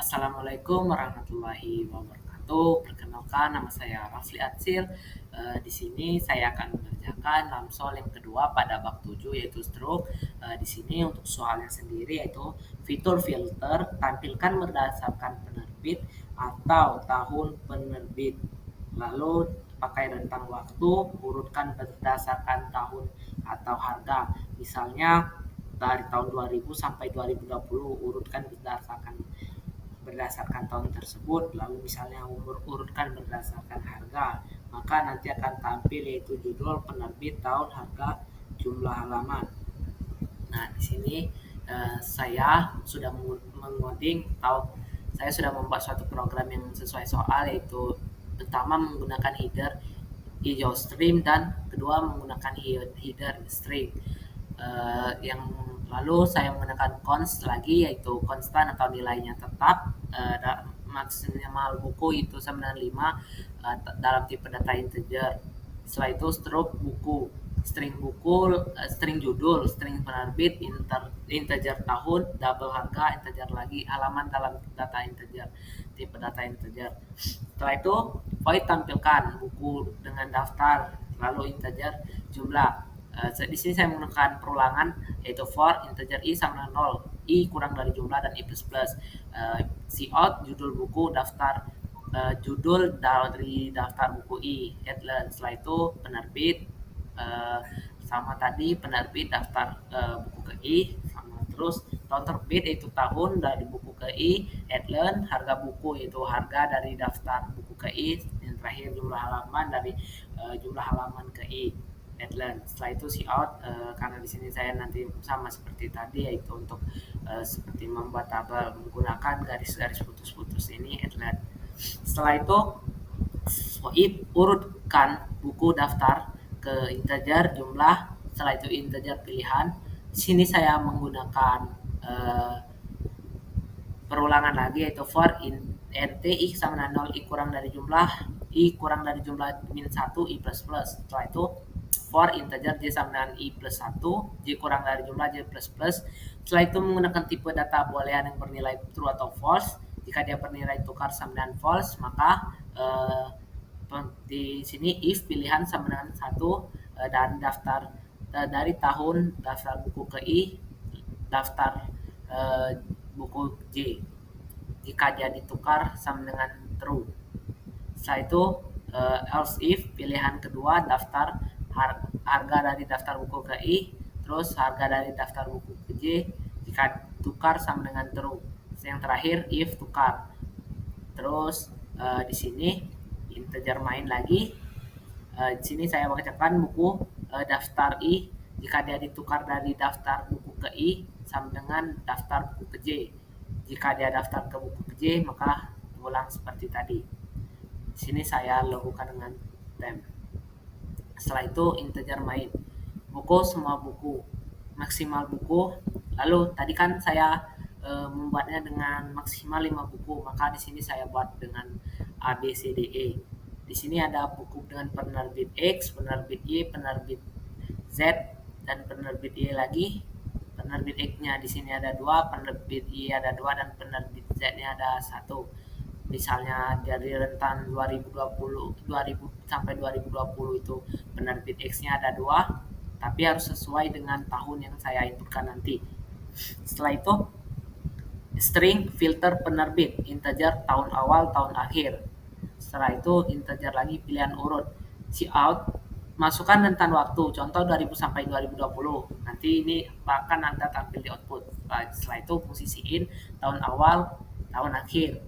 Assalamualaikum warahmatullahi wabarakatuh. Perkenalkan, nama saya Rafli Adsil. Di sini saya akan mengerjakan lamsol yang kedua pada bab 7 yaitu stroke. Di sini untuk soalnya sendiri yaitu fitur filter tampilkan berdasarkan penerbit atau tahun penerbit. Lalu pakai rentang waktu urutkan berdasarkan tahun atau harga. Misalnya dari tahun 2000 sampai 2020 urutkan berdasarkan tahun tersebut, lalu misalnya urutkan berdasarkan harga, maka nanti akan tampil yaitu judul, penerbit, tahun, harga, jumlah halaman. Nah, di sini saya sudah mengoding atau saya sudah membuat suatu program yang sesuai soal, yaitu pertama menggunakan header IOStream dan kedua menggunakan header string. Yang lalu saya menggunakan const lagi, yaitu konstan atau nilainya tetap, maksimal buku itu 95 dalam tipe data integer. Setelah itu stroke buku, string buku, string judul, string penerbit, integer tahun, double harga, integer lagi, halaman dalam data integer, tipe data integer. Setelah itu void tampilkan buku dengan daftar, lalu integer jumlah. Di sini saya menggunakan perulangan, yaitu for integer i sama 0, i kurang dari jumlah dan i plus plus. Cout judul buku, daftar judul dari daftar buku i, headline. Setelah itu penerbit, sama tadi penerbit daftar buku ke i, sama terus tahun terbit yaitu tahun dari buku ke i, headline, harga buku yaitu harga dari daftar buku ke i, yang terakhir jumlah halaman dari jumlah halaman ke i, headline. Setelah itu cout, karena di sini saya nanti sama seperti tadi, yaitu untuk seperti membuat tabel menggunakan garis-garis putus-putus ini, headline. Setelah itu if urutkan buku daftar ke integer jumlah, setelah itu integer pilihan. Di sini saya menggunakan perulangan lagi, yaitu for nt i sama dengan 0, i kurang dari jumlah, i kurang dari jumlah min 1, i plus plus. Setelah itu for integer j sama dengan i plus 1, j kurang dari jumlah, j plus plus. Setelah itu menggunakan tipe data boolean yang bernilai true atau false. Jika dia bernilai tukar sama dengan false, maka di sini if pilihan sama dengan 1, dan daftar dari tahun daftar buku ke i, daftar buku j. Jika dia ditukar sama dengan true. Setelah itu else if pilihan kedua, daftar harga dari daftar buku ke i, terus harga dari daftar buku ke j, jika tukar sama dengan true. Yang terakhir if tukar. Terus di sini integer main lagi. Di sini saya bacakan buku daftar i, jika dia ditukar dari daftar buku ke i sama dengan daftar buku ke j. Jika dia daftar ke buku ke j, maka ulang seperti tadi. Di sini saya lakukan dengan temp. Setelah itu integer main, buku semua buku, maksimal buku. Lalu tadi kan saya membuatnya dengan maksimal 5 buku, maka di sini saya buat dengan A B C D E. Di sini ada buku dengan penerbit X, penerbit Y, penerbit Z, dan penerbit Y lagi. Penerbit X-nya di sini ada 2, penerbit Y ada 2, dan penerbit Z-nya ada 1. Misalnya dari rentan 2020 sampai 2020 itu penerbit X-nya ada 2, tapi harus sesuai dengan tahun yang saya inputkan nanti. Setelah itu string filter penerbit, integer tahun awal, tahun akhir. Setelah itu integer lagi pilihan urut. Cout masukkan rentan waktu, contoh 2000 sampai 2020. Nanti ini bahkan Anda tampil di output. Setelah itu fungsi sin, tahun awal, tahun akhir.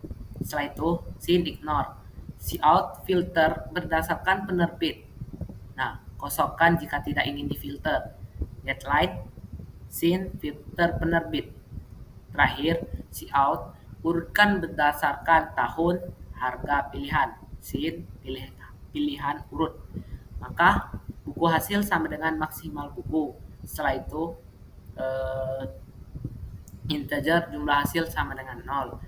Setelah itu sin ignore. Cout filter berdasarkan penerbit. Nah, kosongkan jika tidak ingin difilter. GetLine, sin filter penerbit. Terakhir, cout urutkan berdasarkan tahun, harga pilihan, sin pilihan urut. Maka buku hasil sama dengan maksimal buku. Setelah itu integer jumlah hasil sama dengan 0.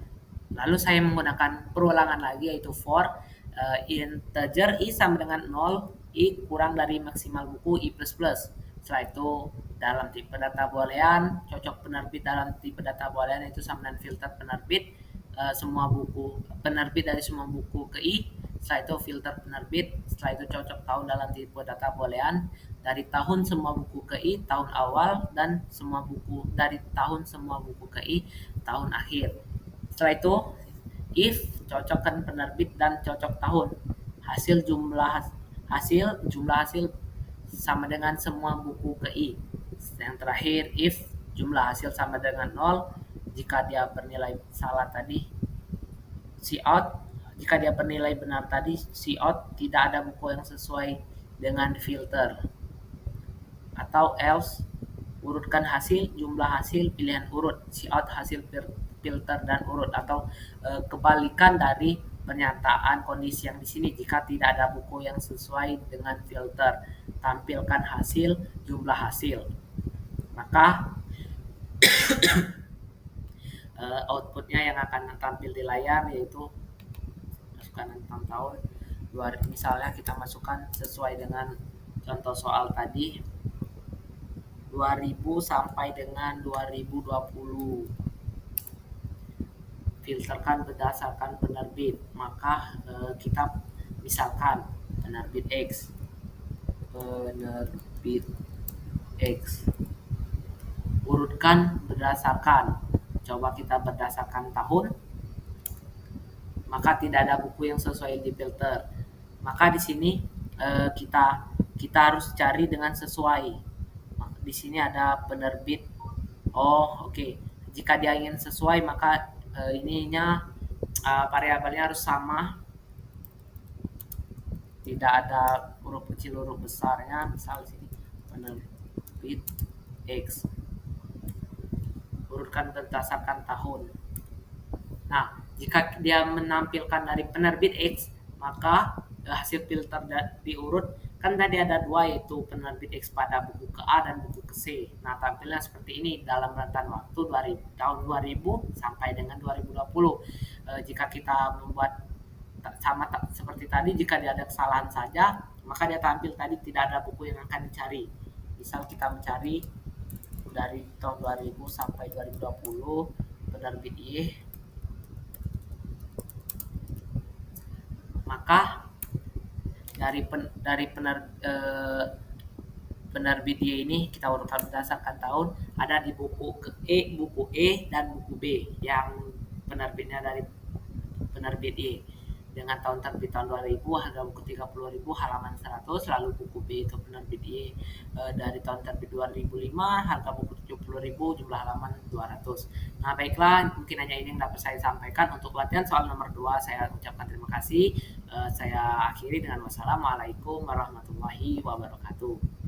Lalu saya menggunakan perulangan lagi, yaitu for integer i sama dengan 0, i kurang dari maksimal buku, i plus plus. Setelah itu dalam tipe data boolean, cocok penerbit dalam tipe data boolean itu sama dengan filter penerbit, semua buku penerbit dari semua buku ke I, setelah itu filter penerbit, setelah itu cocok tahun dalam tipe data boolean, dari tahun semua buku ke I tahun awal, dan semua buku dari tahun semua buku ke I tahun akhir. Setelah itu if cocokkan penerbit dan cocok tahun, hasil jumlah hasil sama dengan semua buku ke I. Yang terakhir if jumlah hasil sama dengan 0, jika dia bernilai salah tadi cout, jika dia bernilai benar tadi cout, tidak ada buku yang sesuai dengan filter. Atau else urutkan hasil, jumlah hasil, pilihan urut, cout, hasil filter, dan urut. Atau kebalikan dari pernyataan kondisi yang di sini, jika tidak ada buku yang sesuai dengan filter, tampilkan hasil, jumlah hasil. Maka outputnya yang akan tampil di layar yaitu masukkan tentang tahun, misalnya kita masukkan sesuai dengan contoh soal tadi 2000 sampai dengan 2020, filterkan berdasarkan penerbit. Maka kita misalkan penerbit X, urutkan berdasarkan, coba kita berdasarkan tahun, maka tidak ada buku yang sesuai di filter. Maka di sini kita harus cari dengan sesuai. Di sini ada penerbit. Oke. Jika dia ingin sesuai, maka ininya variabelnya harus sama, tidak ada huruf kecil huruf besarnya. Misal sini penerbit X, urutkan berdasarkan tahun. Nah, jika dia menampilkan dari penerbit X, maka hasil filter diurut, kan tadi ada dua, yaitu penerbit X pada buku ke A dan buku ke C. Nah, tampilnya seperti ini dalam rentan waktu tahun 2000 sampai dengan 2020. Jika kita membuat sama seperti tadi, jika dia ada kesalahan saja, maka dia tampil tadi tidak ada buku yang akan dicari. Misal kita mencari dari tahun 2000 sampai 2020 penerbit Y, maka dari penerbit Y ini kita urutkan berdasarkan tahun, ada di buku E, dan buku B yang penerbitnya dari penerbit Y dengan tahun terbit tahun 2000, harga buku 30.000, halaman 100. Lalu buku B itu penerbit Y dari tahun terbit 2005, harga buku 70.000, jumlah halaman 200. Nah, baiklah, mungkin hanya ini yang dapat saya sampaikan. Untuk latihan soal nomor 2 saya ucapkan terima kasih. Saya akhiri dengan wassalamualaikum warahmatullahi wabarakatuh.